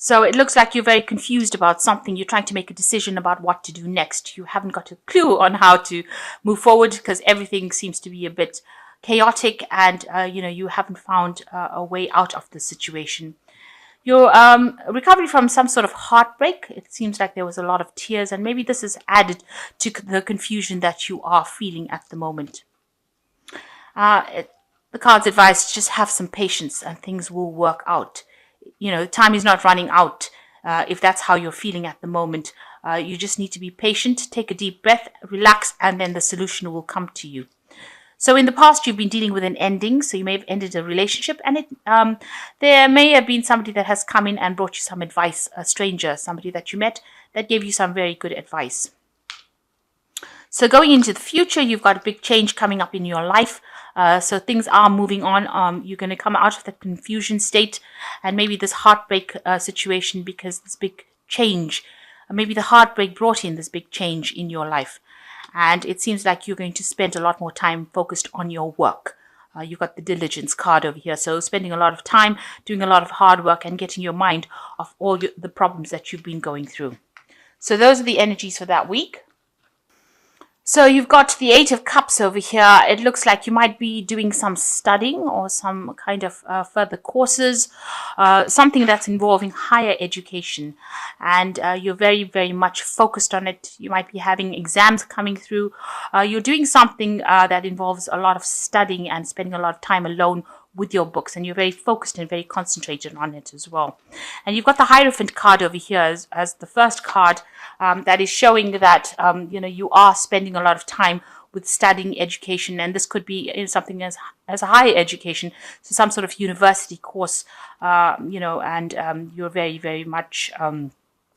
So it looks like you're very confused about something. You're trying to make a decision about what to do next. You haven't got a clue on how to move forward because everything seems to be a bit chaotic, and you haven't found a way out of the situation. You're recovering from some sort of heartbreak. It seems like there was a lot of tears, and maybe this is added to the confusion that you are feeling at the moment. The cards advise just have some patience and things will work out. Time is not running out. If that's how you're feeling at the moment, you just need to be patient, take a deep breath, relax, and then the solution will come to you. So in the past, you've been dealing with an ending. So you may have ended a relationship, and there may have been somebody that has come in and brought you some advice, a stranger, somebody that you met that gave you some very good advice. So going into the future, you've got a big change coming up in your life. So things are moving on. You're going to come out of the confusion state and maybe this heartbreak situation, because this big change, maybe the heartbreak brought in this big change in your life. And it seems like you're going to spend a lot more time focused on your work. You've got the diligence card over here. So spending a lot of time doing a lot of hard work and getting your mind off all the problems that you've been going through. So those are the energies for that week. So you've got the Eight of Cups over here. It looks like you might be doing some studying or some kind of further courses, something that's involving higher education. And you're very, very much focused on it. You might be having exams coming through. You're doing something that involves a lot of studying and spending a lot of time alone with your books, and you're very focused and very concentrated on it as well. And you've got the Hierophant card over here as the first card that is showing that you are spending a lot of time with studying education, and this could be something as a higher education, so some sort of university course, and you're very, very much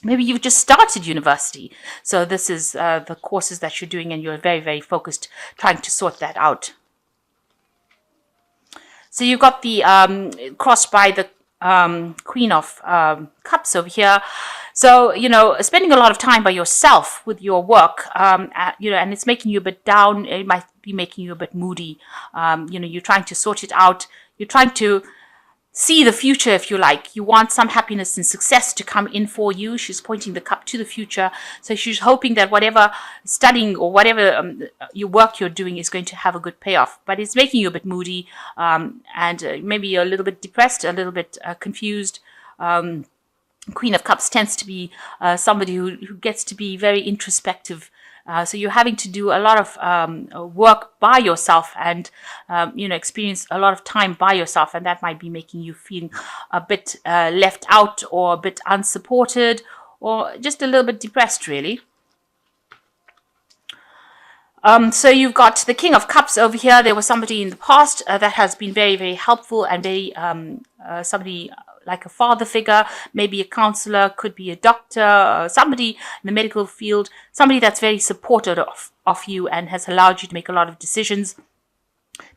maybe you've just started university, so this is the courses that you're doing, and you're very, very focused trying to sort that out. So you've got the crossed by the Queen of Cups over here. So, spending a lot of time by yourself with your work, and it's making you a bit down. It might be making you a bit moody. You're trying to sort it out. You're trying to see the future, if you like. You want some happiness and success to come in for you. She's pointing the cup to the future. So she's hoping that whatever studying or whatever your work you're doing is going to have a good payoff. But it's making you a bit moody, and maybe a little bit depressed, a little bit confused. Queen of Cups tends to be somebody who gets to be very introspective. So you're having to do a lot of work by yourself and, experience a lot of time by yourself. And that might be making you feel a bit left out or a bit unsupported or just a little bit depressed, really. So you've got the King of Cups over here. There was somebody in the past that has been very, very helpful and very somebody like a father figure, maybe a counselor, could be a doctor, somebody in the medical field, somebody that's very supportive of you and has allowed you to make a lot of decisions.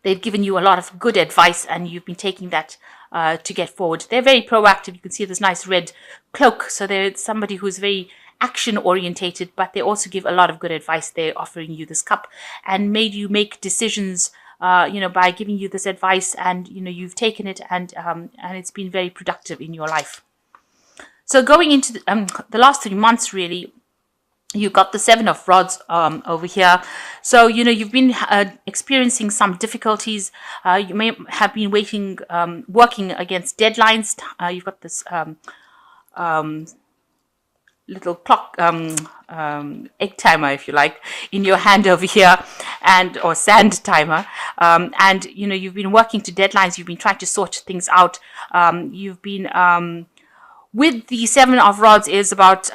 They've given you a lot of good advice and you've been taking that to get forward. They're very proactive. You can see this nice red cloak. So they're somebody who's very action orientated, but they also give a lot of good advice. They're offering you this cup and made you make decisions by giving you this advice, and you've taken it, and it's been very productive in your life. So going into the last 3 months, really, you've got the Seven of Rods over here. So you've been experiencing some difficulties. You may have been working against deadlines. You've got this little clock, egg timer, if you like, in your hand over here, or sand timer, and you've been working to deadlines. You've been trying to sort things out. You've been with the Seven of Rods is about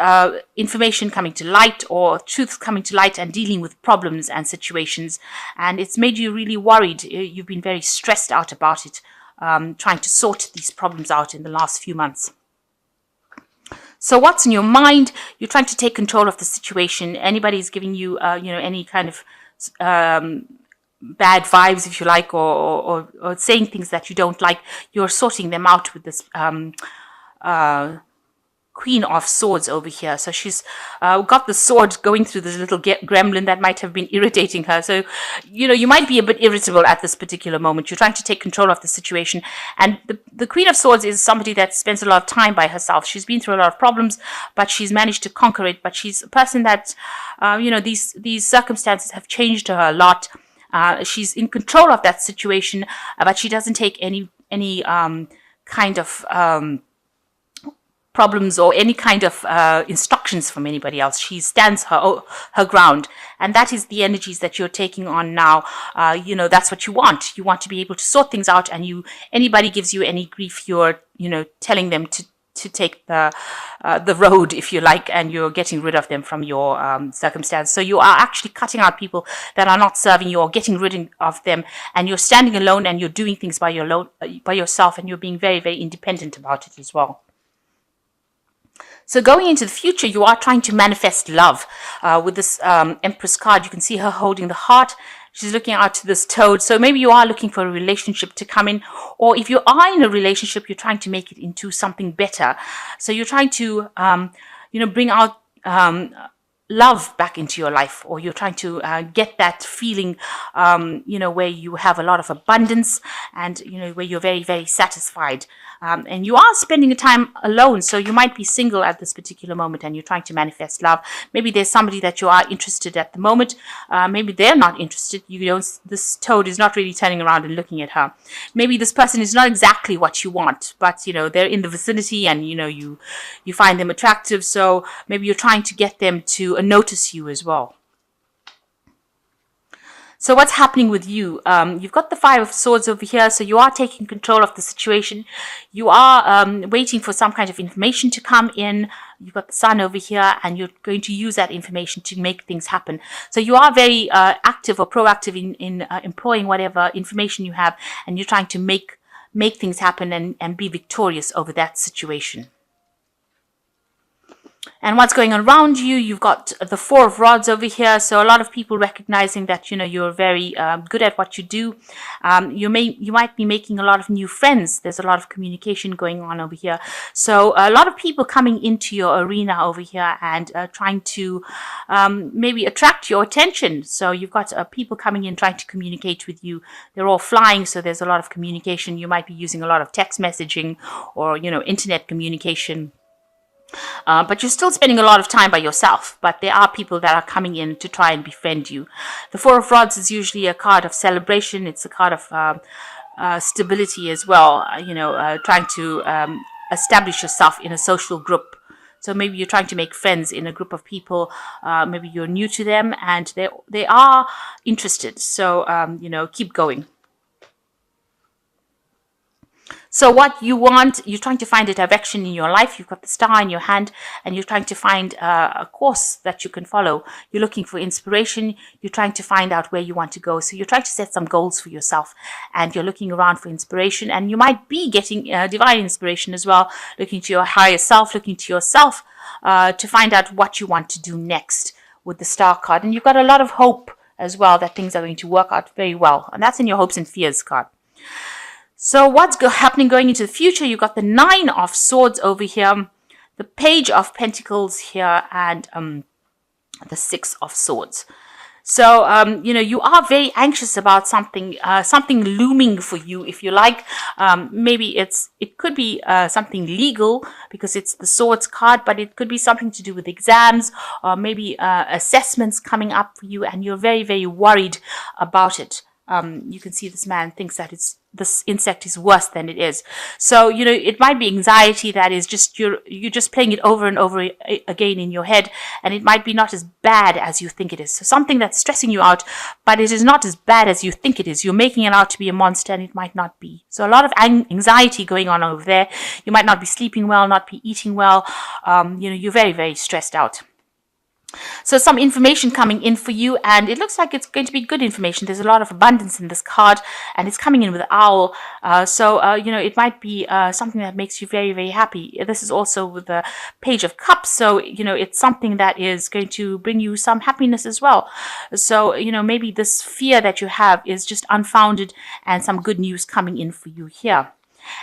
information coming to light or truths coming to light and dealing with problems and situations, and it's made you really worried. You've been very stressed out about it, trying to sort these problems out in the last few months. So what's in your mind? You're trying to take control of the situation. Anybody's giving you, any kind of bad vibes, if you like, or saying things that you don't like. You're sorting them out with this Queen of Swords over here. So she's got the sword going through this little gremlin that might have been irritating her. So, you might be a bit irritable at this particular moment. You're trying to take control of the situation. And the Queen of Swords is somebody that spends a lot of time by herself. She's been through a lot of problems, but she's managed to conquer it. But she's a person that, these circumstances have changed her a lot. She's in control of that situation, but she doesn't take any kind of problems or any kind of instructions from anybody else. She stands her ground, and that is the energies that you're taking on now. That's what you want. You want to be able to sort things out, and anybody gives you any grief, you're telling them to take the road, if you like, and you're getting rid of them from your circumstance. So you are actually cutting out people that are not serving you, or getting rid of them, and you're standing alone, and you're doing things by yourself, and you're being very, very independent about it as well. So going into the future, you are trying to manifest love. With this Empress card, you can see her holding the heart. She's looking out to this toad. So maybe you are looking for a relationship to come in. Or if you are in a relationship, you're trying to make it into something better. So you're trying to, bring out love back into your life. Or you're trying to get that feeling, where you have a lot of abundance and, where you're very, very satisfied. And you are spending a time alone, so you might be single at this particular moment, and you're trying to manifest love. Maybe there's somebody that you are interested at the moment. Maybe they're not interested. This toad is not really turning around and looking at her. Maybe this person is not exactly what you want, but they're in the vicinity, and you find them attractive. So maybe you're trying to get them to notice you as well. So what's happening with you? You've got the Five of Swords over here, so you are taking control of the situation. You are waiting for some kind of information to come in. You've got the Sun over here, and you're going to use that information to make things happen. So you are very active or proactive in employing whatever information you have, and you're trying to make things happen and be victorious over that situation. And what's going on around you? You've got the Four of Rods over here. So a lot of people recognizing that, you're very good at what you do. You might be making a lot of new friends. There's a lot of communication going on over here. So a lot of people coming into your arena over here and trying to maybe attract your attention. So you've got people coming in trying to communicate with you. They're all flying, so there's a lot of communication. You might be using a lot of text messaging or, internet communication. But you're still spending a lot of time by yourself. But there are people that are coming in to try and befriend you. The Four of Rods is usually a card of celebration. It's a card of stability as well. Trying to establish yourself in a social group. So maybe you're trying to make friends in a group of people. Maybe you're new to them and they are interested. So, keep going. So what you want, you're trying to find a direction in your life. You've got the star in your hand and you're trying to find a course that you can follow. You're looking for inspiration. You're trying to find out where you want to go. So you're trying to set some goals for yourself and you're looking around for inspiration, and you might be getting divine inspiration as well, looking to your higher self, looking to yourself to find out what you want to do next with the star card. And you've got a lot of hope as well that things are going to work out very well. And that's in your hopes and fears card. So what's happening going into the future? You've got the Nine of Swords over here, the Page of Pentacles here, and the Six of Swords. So, you are very anxious about something looming for you, if you like. Maybe it could be something legal because it's the Swords card, but it could be something to do with exams or maybe assessments coming up for you, and you're very, very worried about it. You can see this man thinks that this insect is worse than it is. So, it might be anxiety that is just, you're just playing it over and over again in your head, and it might be not as bad as you think it is. So something that's stressing you out, but it is not as bad as you think it is. You're making it out to be a monster, and it might not be. So a lot of anxiety going on over there. You might not be sleeping well, not be eating well. You're very, very stressed out. So some information coming in for you, and it looks like it's going to be good information. There's a lot of abundance in this card, and it's coming in with owl. It might be something that makes you very, very happy. This is also with the Page of Cups, so it's something that is going to bring you some happiness as well. So maybe this fear that you have is just unfounded, and some good news coming in for you here.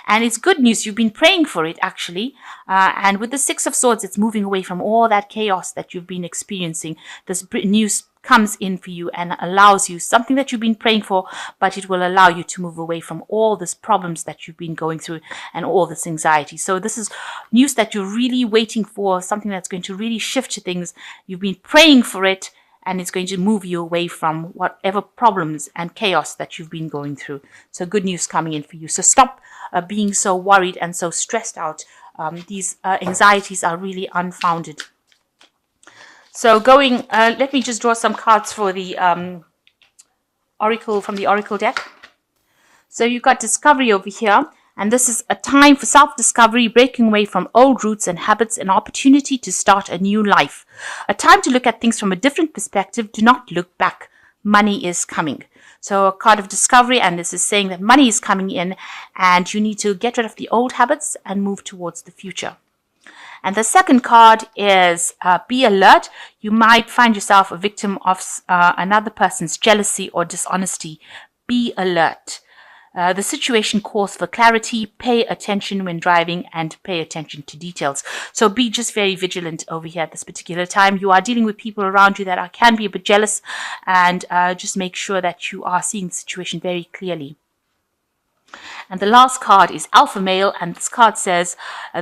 And it's good news. You've been praying for it, actually. And with the Six of Swords, it's moving away from all that chaos that you've been experiencing. This news comes in for you and allows you something that you've been praying for, but it will allow you to move away from all these problems that you've been going through and all this anxiety. So this is news that you're really waiting for, something that's going to really shift things. You've been praying for it, and it's going to move you away from whatever problems and chaos that you've been going through. So good news coming in for you. So stop being so worried and so stressed out. These anxieties are really unfounded. So let me just draw some cards for the Oracle, from the Oracle deck. So you've got discovery over here. And this is a time for self-discovery, breaking away from old roots and habits, an opportunity to start a new life. A time to look at things from a different perspective. Do not look back. Money is coming. So a card of discovery, and this is saying that money is coming in and you need to get rid of the old habits and move towards the future. And the second card is be alert. You might find yourself a victim of another person's jealousy or dishonesty. Be alert. The situation calls for clarity. Pay attention when driving and pay attention to details. So be just very vigilant over here at this particular time. You are dealing with people around you that can be a bit jealous, and just make sure that you are seeing the situation very clearly. And the last card is Alpha Male, and this card says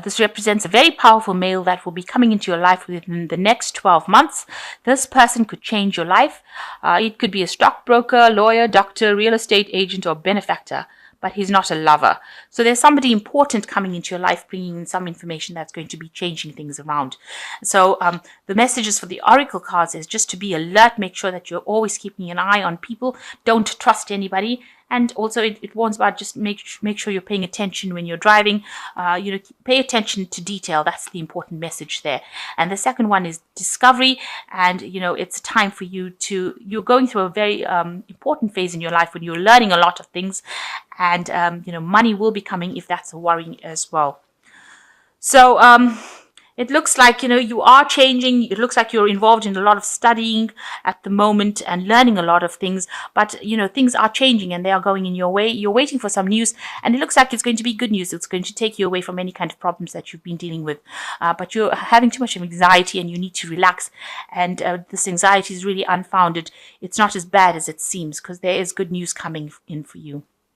this represents a very powerful male that will be coming into your life within the next 12 months. This person could change your life. It could be a stockbroker, lawyer, doctor, real estate agent, or benefactor, but he's not a lover. So there's somebody important coming into your life, bringing in some information that's going to be changing things around. So the messages for the Oracle cards is just to be alert, make sure that you're always keeping an eye on people, don't trust anybody. And also it warns about just make sure you're paying attention when you're driving. Pay attention to detail. That's the important message there. And the second one is discovery. And, it's a time for you're going through a very important phase in your life when you're learning a lot of things. And, money will be coming if that's a worry as well. So, it looks like, you are changing. It looks like you're involved in a lot of studying at the moment and learning a lot of things. But, things are changing and they are going in your way. You're waiting for some news, and it looks like it's going to be good news. It's going to take you away from any kind of problems that you've been dealing with. But you're having too much of anxiety and you need to relax. And this anxiety is really unfounded. It's not as bad as it seems, because there is good news coming in for you.